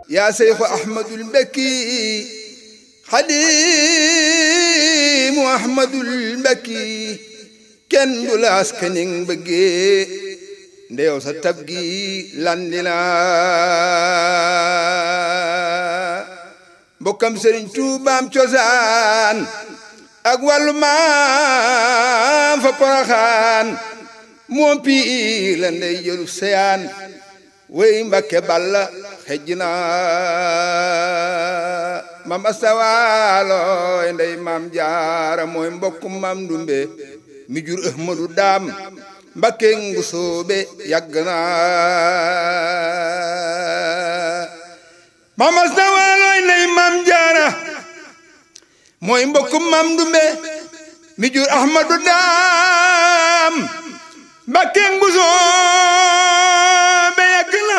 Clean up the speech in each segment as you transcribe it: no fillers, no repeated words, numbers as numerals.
يا شيخ أحمد البكي خديم أحمد البكي كن دولاس كنين بجي ndéw sa tab gi landina mbokkam Sëriñ Tuubaam cosaan ak wàllu maam fa Poroxaan moom pii la ndey jëlu seyaan wey Mbakke Balla xejjina mam astawaalo ndey maam Jaara mooy mbokkum maam Ndumbe mi jur Ahmadu Daam Mbakke Ngusoobe yàgg na mam astawaalo ndey maam Jaara mooy mbokkum maam Ndumbe mi jur Ahmadu Daam Mbakke Ngusoobe yàgg na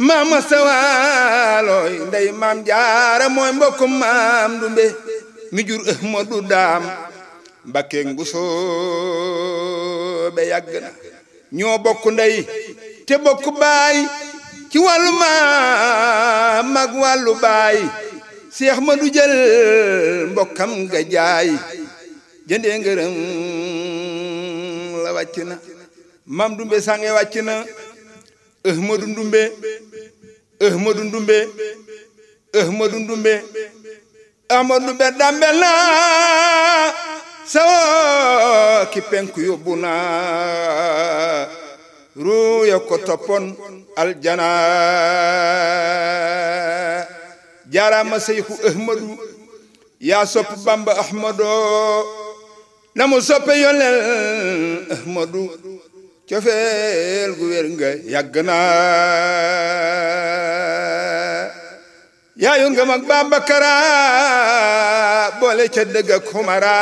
mam astawaalo ndey maam Jaara mooy mbokkum maam Ndumbe mi jur Ahmadu Daam Mbakke Ngusoobe yàgg na ñoo bokk ndey te bokk baay ci wàllu maam mag wàllu baay Seex Madu jël mbokkam nga jaay jëndee ngërëm la wàcc na maam Ndumbe sange wàcc na Ahmadu Ndumbe Ahmadu Ndumbe Ahmadu Ndumbe Ahmadu Ndumbe dambel na sawo ki penku yóbbu na ruuya ko toppon aljana jaarama Seyxu Ahmadu yaa sopp Bamba Ahmado na mu soppe yonel Ahmadu cofeel gu wér nga yàgg na yaayu nga mag Babakara boole ca dëgg ak xumara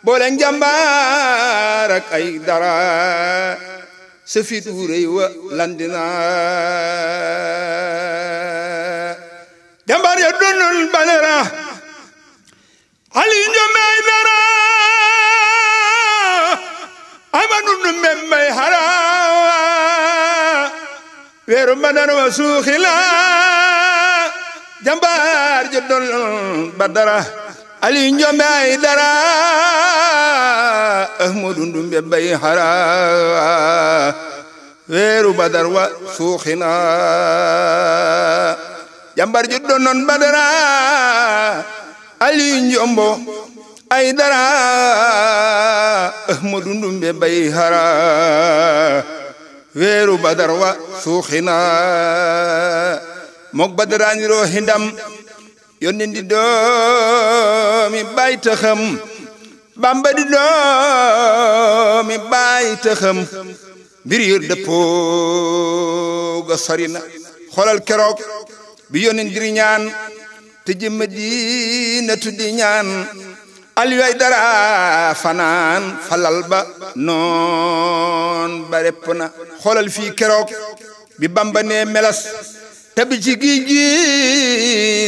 boole njàmbaar ak ay dara sa fit wu rëy wa landina jàmbaar ya doonul Badara Ali Njome ay dara Amadu Ndumbe mbay hara weeru Badar wa suuxila jàmbaar ja doonul Badara Ali Njome ay dara Ahmadu Ndumbe mbay hara weeru Badar wa suuxina jàmbaar ju doonoon Badara Ali Njombo ay dara Ahmadu Ndumbe mbay hara weeru Badar wa suuxina mok Badara niroo hindam yónni di doomi baay taxam Bamba di doomi baay taxam mbir yër dëppoo ga sori na xoolal keroog bi yónni ndiri ñaan te jëmm Madinatu di ñaan Aliyu ay dara fanaan falal ba noon ba repp na xoolal fii keroog bi Bamba ne melas tabi ci géej gi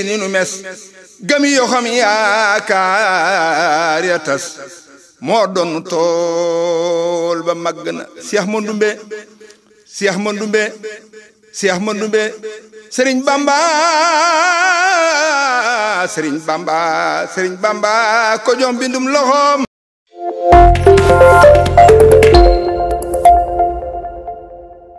ni nu mes gami yoo xam yaakaar ya tas moo doon tool ba màgg na Seex Mandumbe Seex Mandumbe Seex Mandumbe Sëriñ Bamba Sëriñ Bamba Sëriñ Bamba ko joom bindum loxoom